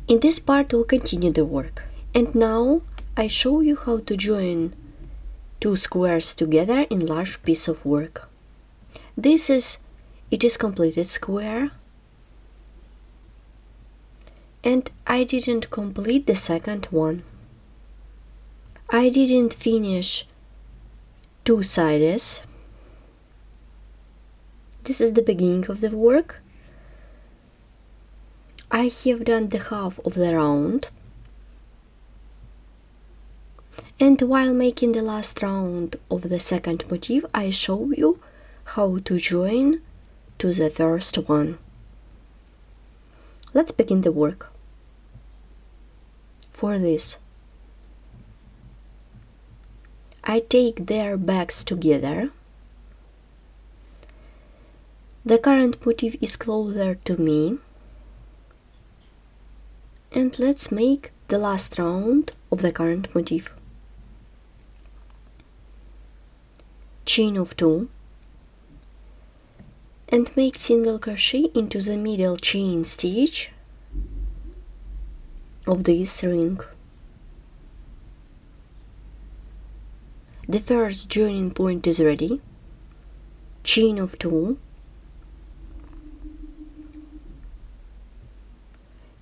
In this part we'll continue the work, and now I show you how to join two squares together in large piece of work. It is completed square, and I didn't complete the second one. I didn't finish two sides. This is the beginning of the work. I have done the half of the round, and while making the last round of the second motif, I show you how to join to the first one. Let's begin the work. For this, I take their backs together. The current motif is closer to me. And let's make the last round of the current motif. Chain of 2 and make single crochet into the middle chain stitch of this ring. The first joining point is ready. Chain of 2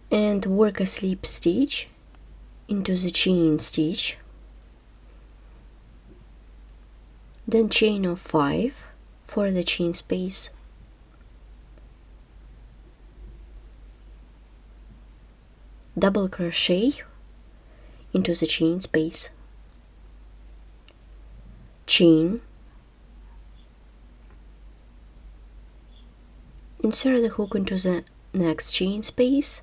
and work a slip stitch into the chain stitch, then chain of 5 for the chain space, double crochet into the chain space, chain, insert the hook into the next chain space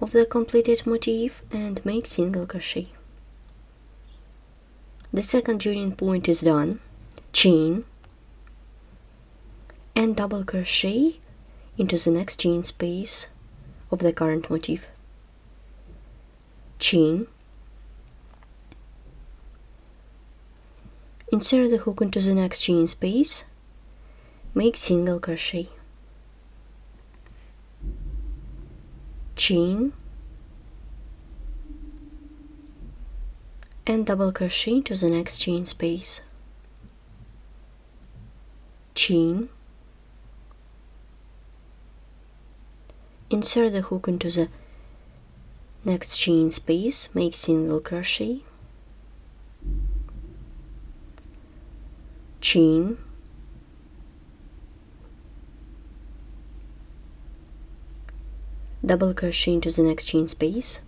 of the completed motif and make single crochet. The second joining point is done. Chain and double crochet into the next chain space of the current motif. Chain, insert the hook into the next chain space, make single crochet. Chain and double crochet into the next chain space, chain, insert the hook into the next chain space, make single crochet, chain, double crochet into the next chain space,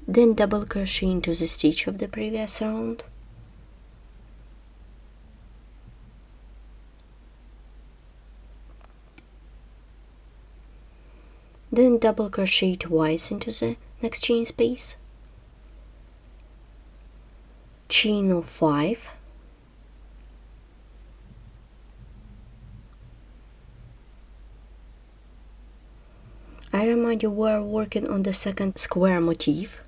then double crochet into the stitch of the previous round, then double crochet twice into the next chain space, chain of 5, I remind you we're working on the second square motif.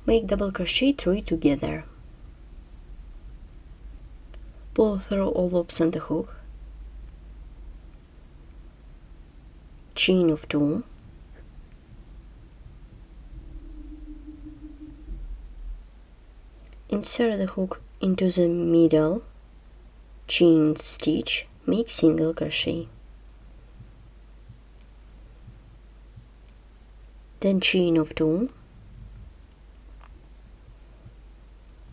Make double crochet 3 together, pull through all loops on the hook, chain of 2, insert the hook into the middle chain stitch, make single crochet, then chain of 2,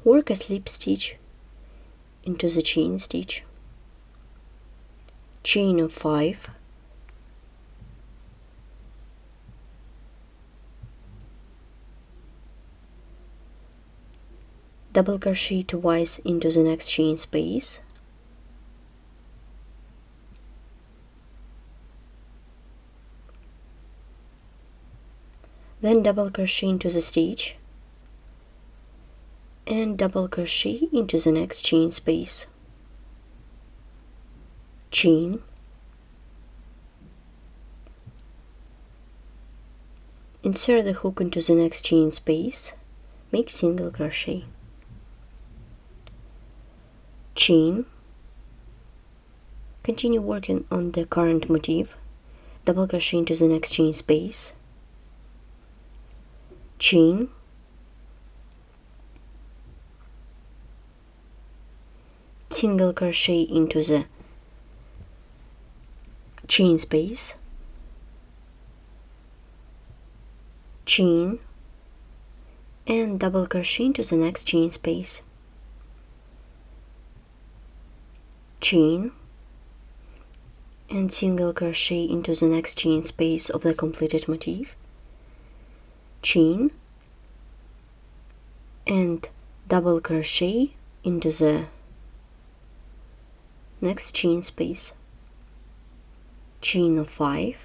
work a slip stitch into the chain stitch, chain of 5, double crochet twice into the next chain space, then double crochet into the stitch and double crochet into the next chain space, chain, insert the hook into the next chain space, make single crochet, chain, Continue working on the current motif. Double crochet into the next chain space, chain, single crochet into the chain space, chain, and double crochet into the next chain space, chain, and single crochet into the next chain space of the completed motif, chain, and double crochet into the next chain space, chain of 5,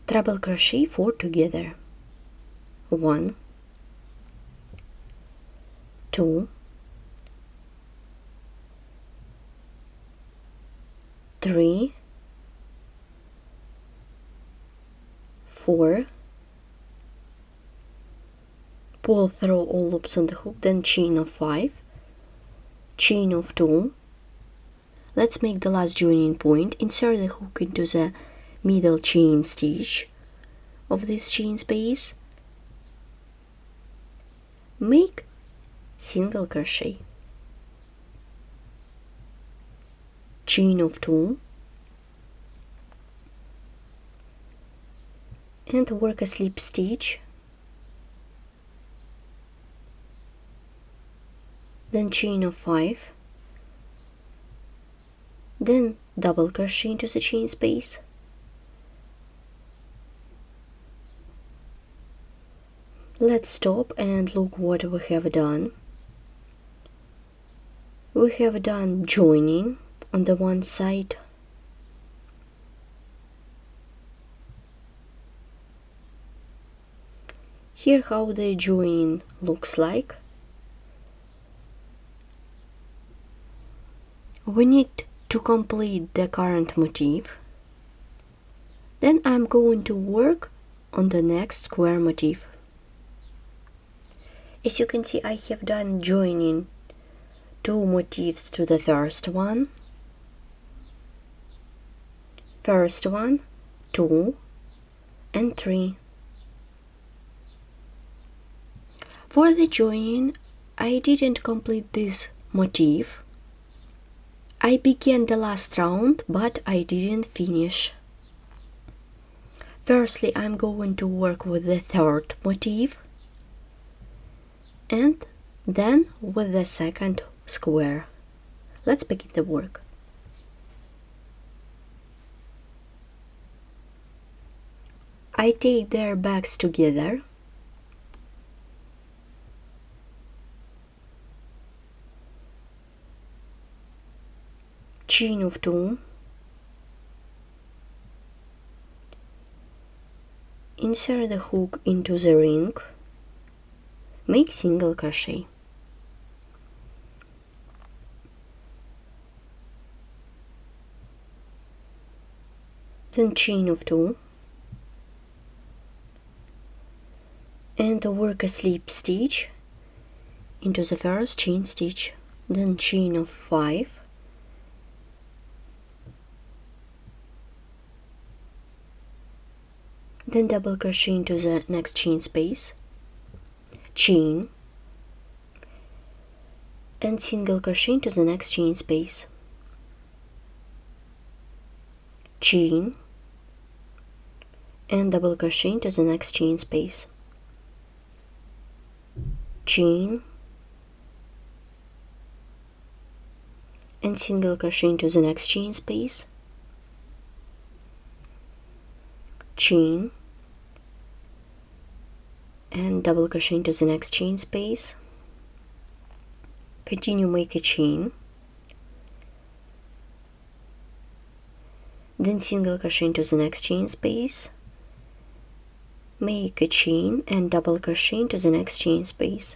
treble crochet 4 together, 1, 2, 3, 4, pull through all loops on the hook, then chain of 5, chain of 2. Let's make the last joining point. Insert the hook into the middle chain stitch of this chain space, make single crochet, chain of 2, and work a slip stitch, then chain of 5, then double crochet into the chain space, let's stop and look what we have done. We have done joining on the one side, here how the joining looks like. We need to complete the current motif, then I'm going to work on the next square motif. As you can see, I have done joining 2 motifs to the first one, 2, and 3. For the joining, I didn't complete this motif. I began the last round, but I didn't finish. Firstly, I'm going to work with the third motif, and then with the second square. Let's begin the work. I take their backs together, chain of 2, insert the hook into the ring, make single crochet, then chain of 2, and work a slip stitch into the first chain stitch, then chain of 5, then double crochet into the next chain space, chain, and single crochet into the next chain space, chain, and double crochet into the next chain space, chain, and single crochet into the next chain space, chain, and double crochet into the next chain space, continue, make a chain, then single crochet into the next chain space, make a chain and double crochet into the next chain space,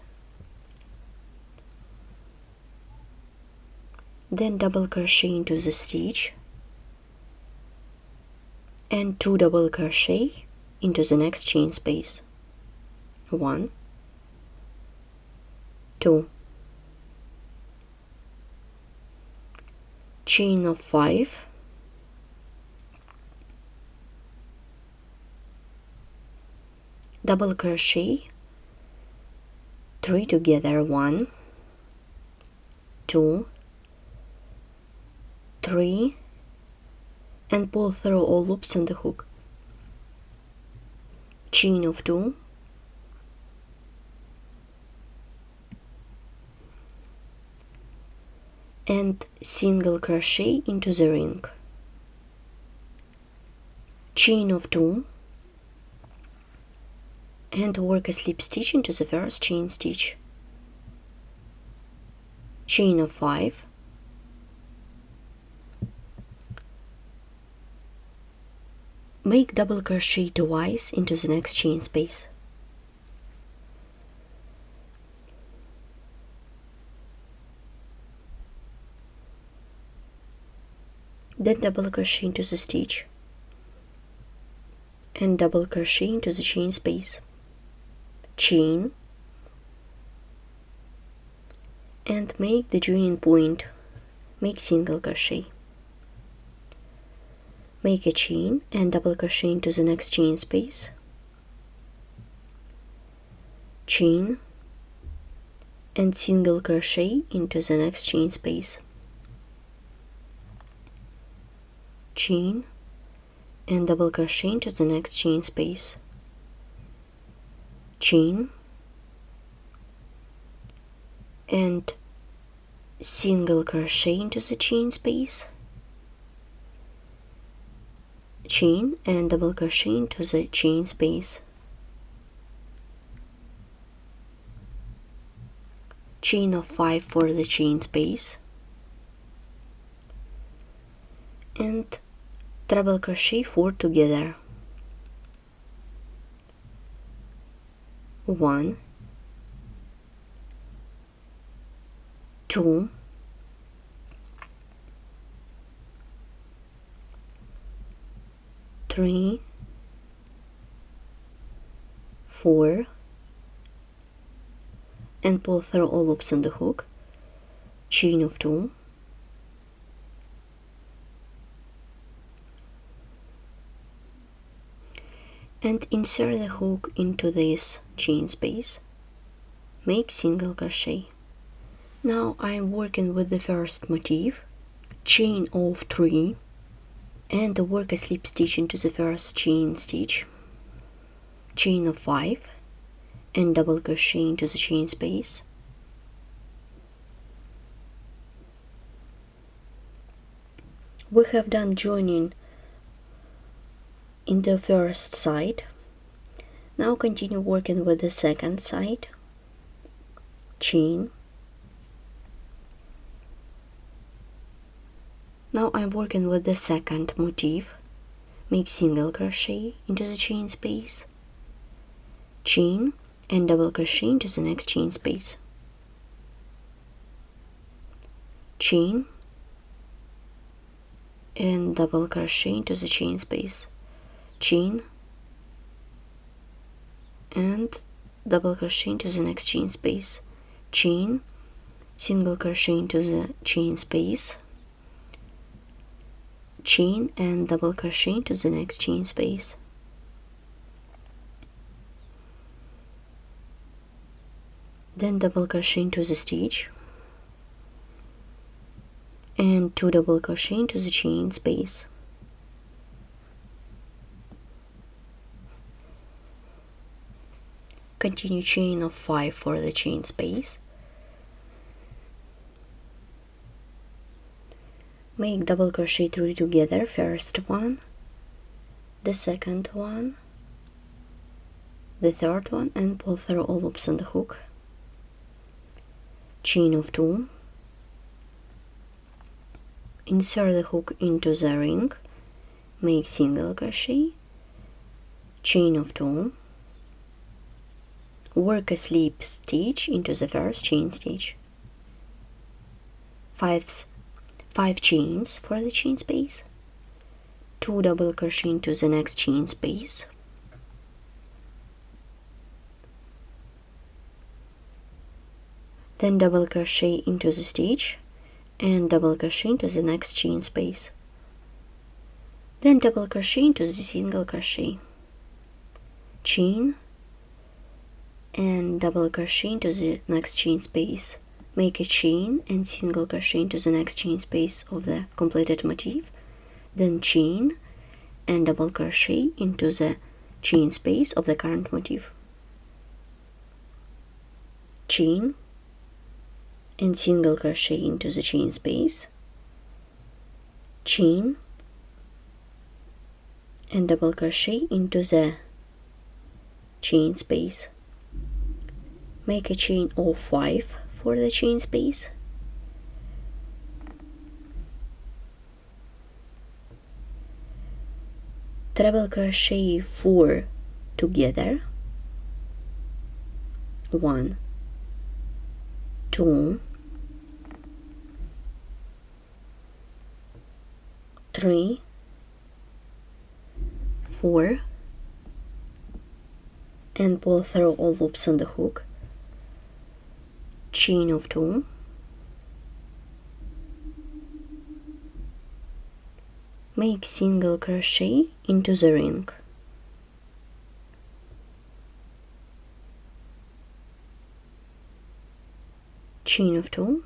then double crochet into the stitch and 2 double crochet into the next chain space, 1, 2, chain of 5, double crochet, 3 together, 1, 2, 3, and pull through all loops on the hook. Chain of 2, and single crochet into the ring. Chain of 2, and work a slip stitch into the first chain stitch. Chain of 5, make double crochet twice into the next chain space. Then double crochet into the stitch and double crochet into the chain space, chain, and make the joining point, make single crochet, make a chain and double crochet into the next chain space, chain, and single crochet into the next chain space, chain, and double crochet into the next chain space, chain, and single crochet into the chain space, chain, and double crochet into the chain space, chain of 5 for the chain space, and treble crochet 4 together, 1, 2, 3, 4, and pull through all loops on the hook, chain of 2, and insert the hook into this chain space, make single crochet. Now I am working with the first motif, chain of 3, and work a slip stitch into the first chain stitch, chain of 5, and double crochet into the chain space, we have done joining in the first side. Now continue working with the second side, chain. Now I'm working with the second motif, make single crochet into the chain space, chain, and double crochet into the next chain space, chain, and double crochet into the chain space, chain, and double crochet into the next chain space, chain, single crochet into the chain space, chain, and double crochet into the next chain space, then double crochet into the stitch and 2 double crochet into the chain space, continue chain of 5 for the chain space, make double crochet 3 together, first one, the second one, the third one, and pull through all loops on the hook, chain of 2, insert the hook into the ring, make single crochet, chain of 2, work a slip stitch into the first chain stitch, 5 chains for the chain space, 2 double crochet into the next chain space, then double crochet into the stitch and double crochet into the next chain space. Then double crochet into the single crochet, chain, and double crochet into the next chain space. Make a chain and single crochet into the next chain space of the completed motif, then chain and double crochet into the chain space of the current motif, chain and single crochet into the chain space, chain and double crochet into the chain space. Make a chain of 5 for the chain space, treble crochet 4 together, 1, 2, 3, 4, and pull through all loops on the hook, chain of 2, make single crochet into the ring, chain of 2,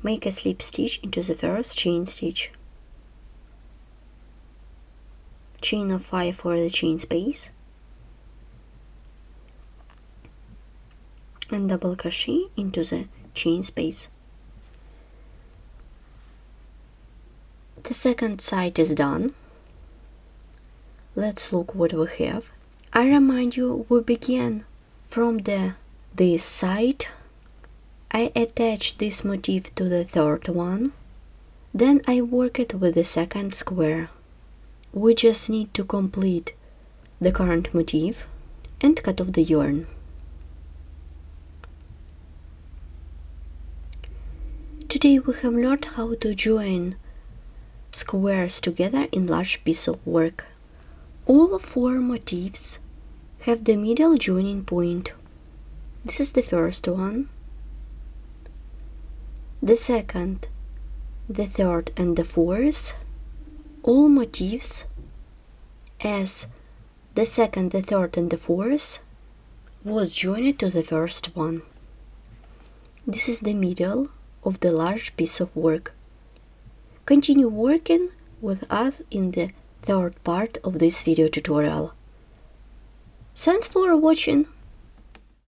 make a slip stitch into the first chain stitch, chain of 5 for the chain space, and double crochet into the chain space. The second side is done. Let's look what we have. I remind you, we began from this side. I attach this motif to the third one, then I work it with the second square. We just need to complete the current motif and cut off the yarn. Today we have learned how to join squares together in large piece of work. All 4 motifs have the middle joining point. This is the first one, the second, the third, and the fourth. All motifs as the second, the third, and the fourth was joined to the first one. This is the middle of the large piece of work. Continue working with us in the third part of this video tutorial. Thanks for watching.